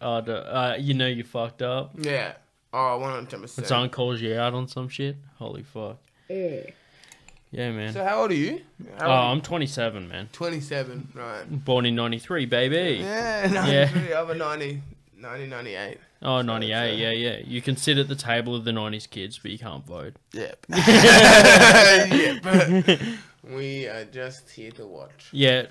you know you fucked up. Yeah. Oh, 100%. When someone calls you out on some shit. Holy fuck. Yeah. Yeah, man. So how old are you? I'm 27, man. 27, right. Born in 93, baby. Yeah, 93. I'm a 1998. Oh, 98, yeah. You can sit at the table of the 90s kids, but you can't vote. Yep. Yep. We are just here to watch. Yeah,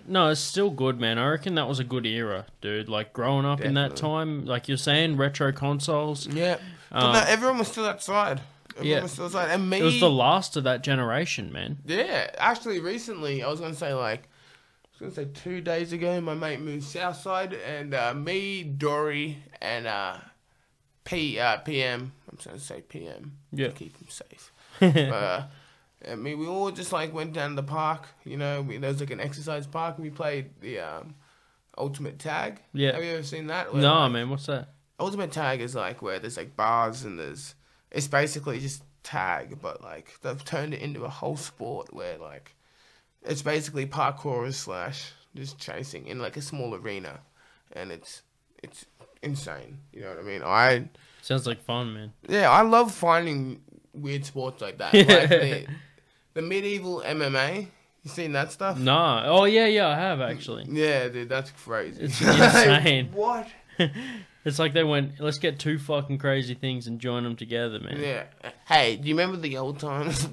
no, it's still good, man. I reckon that was a good era, dude. Like, growing up in that time, like you're saying, retro consoles. Yeah. But no, everyone was still outside. Everyone was still outside. And me... It was the last of that generation, man. Yeah. Actually, recently, I was going to say 2 days ago, my mate moved Southside, and me, Dory, and PM, I'm going to say PM, to keep him safe. I mean, we all just like went down to the park, you know, there was like an exercise park, and we played the Ultimate Tag. Yeah. Have you ever seen that? No, like, man, what's that? Ultimate Tag is like where there's like bars and it's basically just tag, but like they've turned it into a whole sport where like it's basically parkour / just chasing in like a small arena, and it's insane. You know what I mean? Sounds like fun, man. Yeah, I love finding weird sports like that. Like the medieval MMA. You seen that stuff? No. Oh yeah, I have actually. Yeah, dude, that's crazy. It's insane. What? It's like they went, let's get two fucking crazy things and join them together, man. Yeah. Hey, do you remember the old times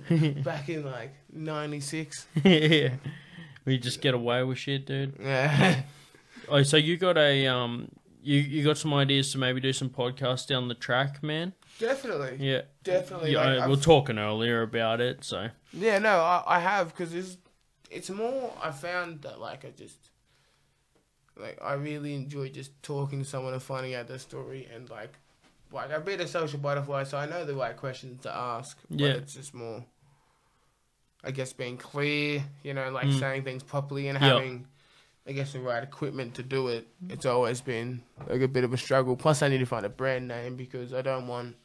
back in like 96? Yeah. We just get away with shit, dude. Yeah. Oh, so you got you got some ideas to maybe do some podcasts down the track, man? Definitely. Yeah. Definitely. Yeah, like, we were talking earlier about it, so. Yeah, no, I have, because it's more, I found that like I really enjoy just talking to someone and finding out their story, and like I've been a social butterfly, so I know the right questions to ask. But it's just more, I guess, being clear, you know, like saying things properly and having, I guess, the right equipment to do it. It's always been like a bit of a struggle. Plus, I need to find a brand name because I don't want.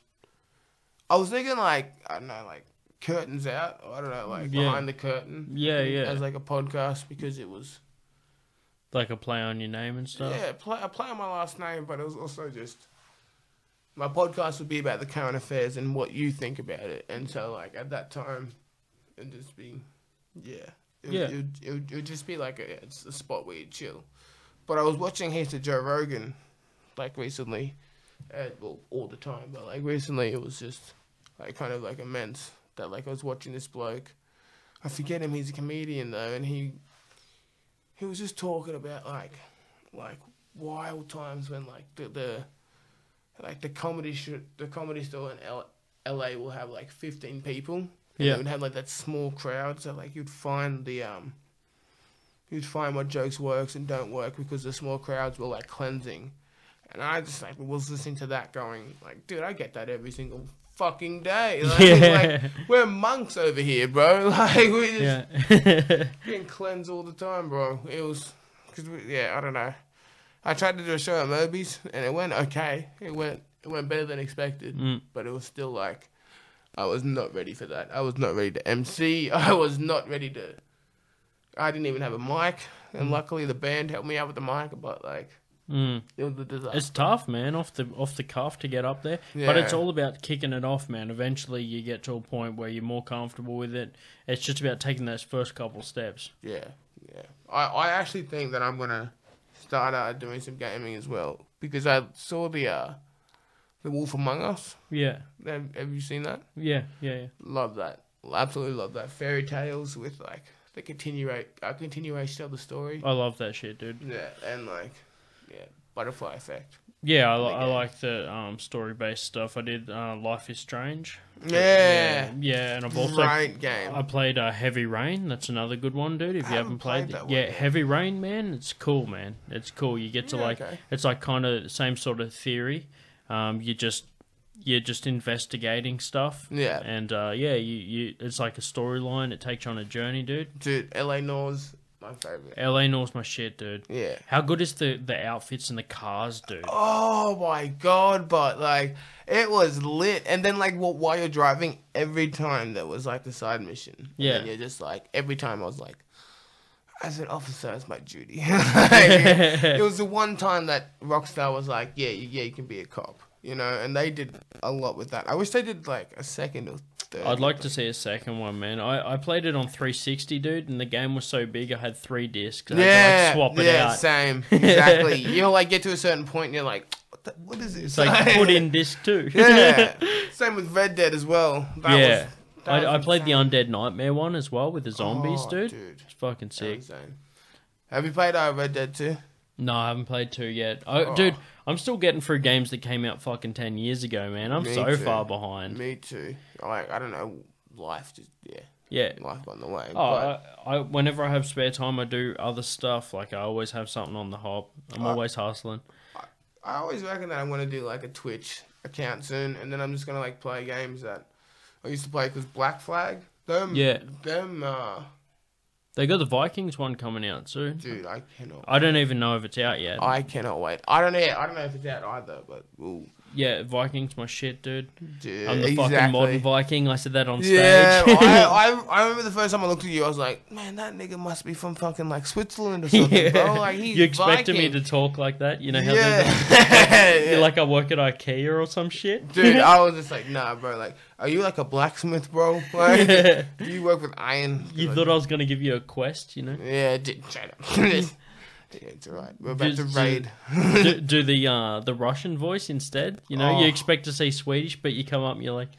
I was thinking like, I don't know, like Curtains Out. Or I don't know, like Behind the Curtain. Yeah. As like a podcast, because it was. Like a play on your name and stuff? Yeah, a play on my last name, but it was also just... My podcast would be about the current affairs and what you think about it. And so, like, at that time, it'd just be... Yeah. It would just be like it's a spot where you chill. But I was watching heaps of Joe Rogan, like, recently. Well, all the time. But, like, recently it was just, like, kind of, like, immense. That, like, I was watching this bloke. I forget him, he's a comedian, though, and he was just talking about like wild times when like the comedy store in LA will have like 15 people. And it would have like that small crowd, so like you'd find what jokes works and don't work because the small crowds were like cleansing. And I just like was listening to that going like, dude, I get that every single fucking day. Like we're monks over here, bro. Like we just getting cleansed all the time, bro. It was I don't know. I tried to do a show at Moby's and it went okay. It went better than expected, but it was still like I was not ready for that. I was not ready to MC. I was not ready to. I didn't even have a mic, and luckily the band helped me out with the mic. But like. It was a disaster. It's tough, man, off the cuff to get up there. Yeah. But it's all about kicking it off, man. Eventually you get to a point where you're more comfortable with it. It's just about taking those first couple steps. Yeah. I actually think that I'm going to start doing some gaming as well. Because I saw the Wolf Among Us. Yeah. Have you seen that? Yeah. Love that. Absolutely love that. Fairy tales with like the continuation of the story. I love that shit, dude. Yeah, and like... Yeah, butterfly effect. Yeah, I like the story-based stuff. I did Life is Strange. Yeah, and I've also great game. I played Heavy Rain. That's another good one, dude. If you haven't played that one, Heavy Rain, man, it's cool, man. It's cool. You get to it's like kind of the same sort of theory. You're just investigating stuff. Yeah, and you it's like a storyline. It takes you on a journey, dude. Dude, LA Noir's my favorite. LA Noir's my shit, dude. Yeah. How good is the outfits and the cars, dude? Oh my god, but like it was lit. And then like while you're driving, every time there was like the side mission. Yeah. And you're just like every time I was like, as an officer, it's my duty. It was the one time that Rockstar was like, yeah, you can be a cop, you know, and they did a lot with that. I wish they did like a second or third. I'd like to see a second one, man. I played it on 360, dude, and the game was so big I had 3 discs. I had to, like, swap it out. Yeah, same. Exactly. You'll like get to a certain point and you're like, what is this? It's like put in disc 2. Yeah. Same with Red Dead as well. I played the Undead Nightmare one as well with the zombies, dude. It's fucking sick. Have you played Red Dead 2? No, I haven't played 2 yet. Dude, I'm still getting through games that came out fucking 10 years ago, man. I'm so far behind. Me too. Like, I don't know, life just, life on the way. Whenever I have spare time, I do other stuff. Like, I always have something on the hop. I'm always hustling. I always reckon that I'm going to do, like, a Twitch account soon, and then I'm just going to, like, play games that I used to play, because Black Flag, they got the Vikings one coming out soon. Dude, I cannot. I don't even know if it's out yet. I cannot wait. I don't know if it's out either, but ooh. Yeah, Vikings, my shit, dude. I'm the fucking modern Viking. I said that on stage. Yeah, I remember the first time I looked at you, I was like, man, that nigga must be from fucking like Switzerland or something, bro. Like, he's You expected Viking. me to talk like that? You know how You're like I work at IKEA or some shit? Dude, I was just like, nah, bro. Like, are you like a blacksmith, bro? Like, do you work with iron? You thought I was going to give you a quest, you know? Yeah, shut up. It's alright. We're about to raid. do the Russian voice instead. You know, you expect to say Swedish, but you come up and you're like,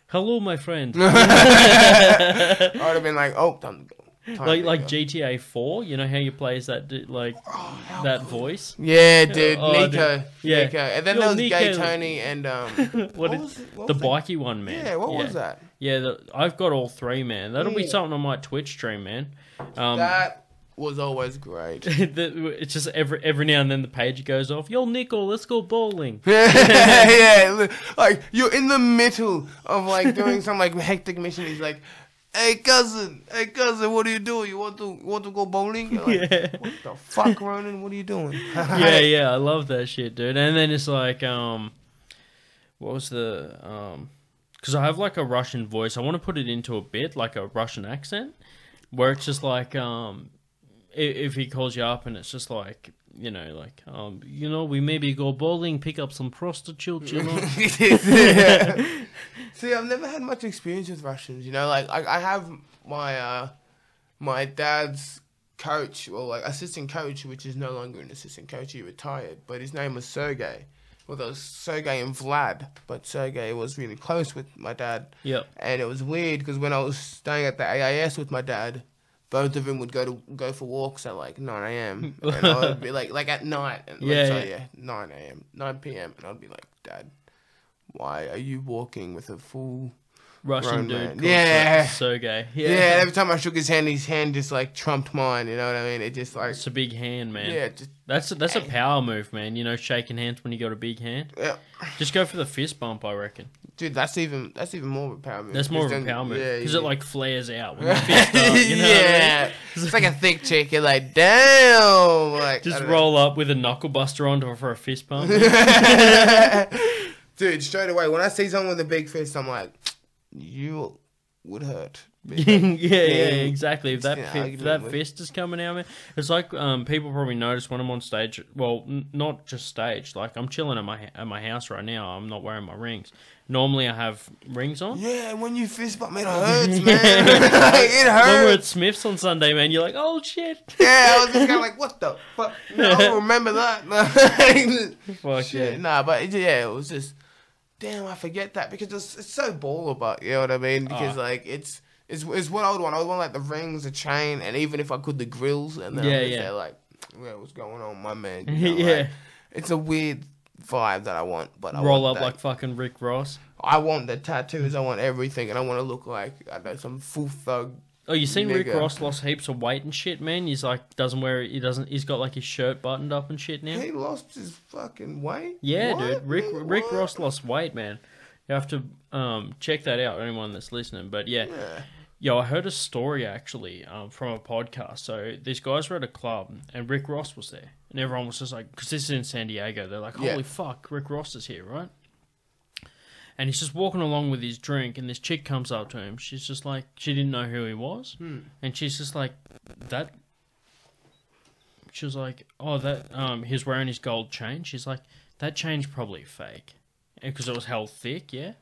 "Hello, my friend." I would have been like, "Oh, time to go." Like GTA 4. You know how you play as that that voice? Yeah, dude, Nico. Dude. Yeah. Nico. And then there was Gay Tony and what was the bikey one, man? Yeah, what was that? Yeah, I've got all 3, man. That'll be something I might Twitch stream, man. That was always great. It's just every now and then the page goes off. Yo, Nico, let's go bowling. Yeah, like you're in the middle of like doing some like hectic mission. He's like, hey cousin, what are you doing? You want to go bowling? You're like, what the fuck, Ronan? What are you doing? yeah, I love that shit, dude. And then it's like, what was the because I have like a Russian voice. I want to put it into a bit like a Russian accent, where it's just like if he calls you up and it's just like, you know, like, we maybe go bowling, pick up some prostitutes, you know? See, I've never had much experience with Russians, you know? Like, I have my dad's coach, or like assistant coach, which is no longer an assistant coach, he retired, but his name was Sergey. Well, there was Sergey and Vlad, but Sergey was really close with my dad. Yep. And it was weird, because when I was staying at the AIS with my dad, both of them would go for walks at like 9 a.m. and I would be like at night. And 9 a.m., 9 p.m. And I'd be like, Dad, why are you walking with a full Russian dude? Yeah. Sergey. Yeah, every time I shook his hand just like trumped mine. You know what I mean? It just like... It's a big hand, man. Yeah. That's a power move, man. You know, shaking hands when you got a big hand. Yeah. Just go for the fist bump, I reckon. Dude, that's even more of a power move. That's more of a power move. Because it like flares out when you fist up, you know what I mean? It's like a thick chick. You're like, damn. Like, just roll up with a knuckle buster on for a fist pump. Dude, straight away, when I see someone with a big fist, I'm like, you would hurt. yeah, exactly. If that fist is coming out, man, it's like people probably notice when I'm on stage. Well, not just stage. Like I'm chilling at my house right now. I'm not wearing my rings. Normally, I have rings on. Yeah, and when you fist bump, it hurts, man. It hurts. When we're at Smith's on Sunday, man, you're like, oh shit. Yeah, I was just kind of like, what the fuck? No, I don't remember that. Fuck shit. Yeah. Nah, but it was just, damn, I forget that because it's so baller, but you know what I mean? Because like it's what I would want. I would want like the rings, the chain, and even if I could, the grills. And then I'm just there like, what's going on, my man? You know, like, it's a weird vibe that I want, but I roll want up like fucking Rick Ross. I want the tattoos. I want everything, and I want to look like I don't know, some full thug. Oh, you seen nigga. Rick Ross lost heaps of weight and shit, man? He's like he's got like his shirt buttoned up and shit now. He lost his fucking weight? Yeah, what? dude. Rick Ross lost weight, man. You have to check that out, anyone that's listening. But yeah. Yo, I heard a story actually from a podcast. So these guys were at a club and Rick Ross was there. And everyone was just like, because this is in San Diego, they're like, holy fuck, Rick Ross is here, right? And he's just walking along with his drink and this chick comes up to him. She's just like, she didn't know who he was. And she's just like, that She was like, oh, that he was wearing his gold chain. She's like, that chain's probably fake. Because it was held thick, yeah?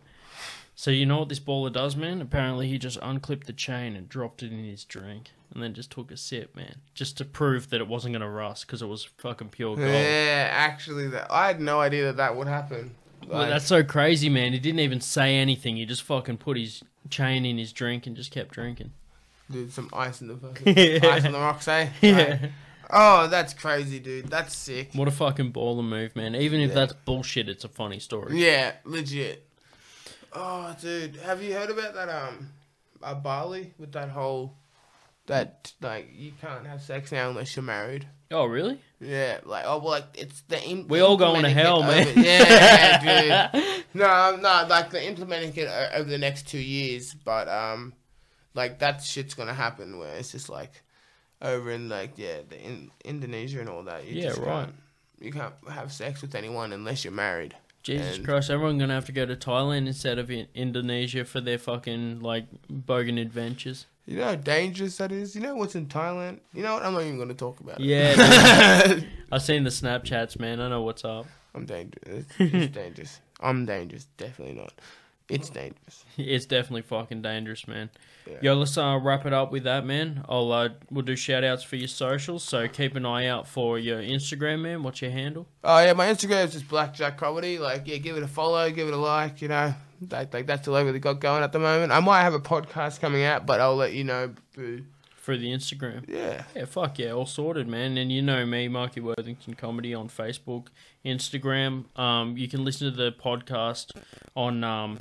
So you know what this baller does, man? Apparently he just unclipped the chain and dropped it in his drink. And then just took a sip, man. Just to prove that it wasn't going to rust because it was fucking pure gold. Yeah, actually, I had no idea that would happen. Well, that's so crazy, man. He didn't even say anything. He just fucking put his chain in his drink and just kept drinking. Dude, some ice in the fucking... Ice on the rocks, eh? Yeah. Right. Oh, that's crazy, dude. That's sick. What a fucking baller move, man. Even if that's bullshit, it's a funny story. Yeah, legit. Oh, dude. Have you heard about that, Bali? With that whole... That, like, you can't have sex now unless you're married. Oh, really? Yeah, like, oh, well, like, it's the... We all going to hell, man. Yeah, dude. No, like, they're implementing it over the next 2 years, but, like, that shit's gonna happen where it's just, like, over in, like, Indonesia and all that. You you can't have sex with anyone unless you're married. Jesus Christ, everyone's gonna have to go to Thailand instead of Indonesia for their fucking, like, bogan adventures. You know how dangerous that is? You know what's in Thailand? You know what? I'm not even going to talk about it. Yeah. I've seen the Snapchats, man. I know what's up. I'm dangerous. It's dangerous. I'm dangerous. Definitely not. It's dangerous. It's definitely fucking dangerous, man. Yeah. Yo, let's wrap it up with that, man. We'll do shout-outs for your socials, so keep an eye out for your Instagram, man. What's your handle? Oh, yeah, my Instagram is just Blackjack Comedy. Like, yeah, give it a follow, give it a like, you know. That's all I really got going at the moment. I might have a podcast coming out, but I'll let you know. For the Instagram. Yeah. Yeah, fuck yeah, all sorted, man. And you know me, Marky Worthington Comedy on Facebook, Instagram. You can listen to the podcast on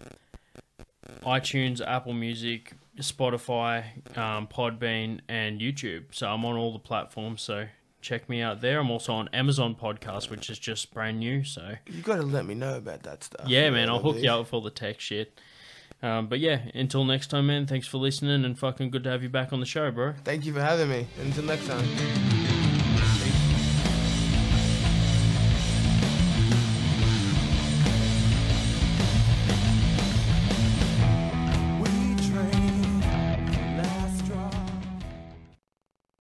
iTunes, Apple Music, Spotify, Podbean, and YouTube. So I'm on all the platforms, so check me out there. I'm also on Amazon Podcast, which is just brand new, so... You got to let me know about that stuff. Yeah, man, I'll hook you up with all the tech shit. But yeah, until next time, man, thanks for listening, and fucking good to have you back on the show, bro. Thank you for having me. Until next time.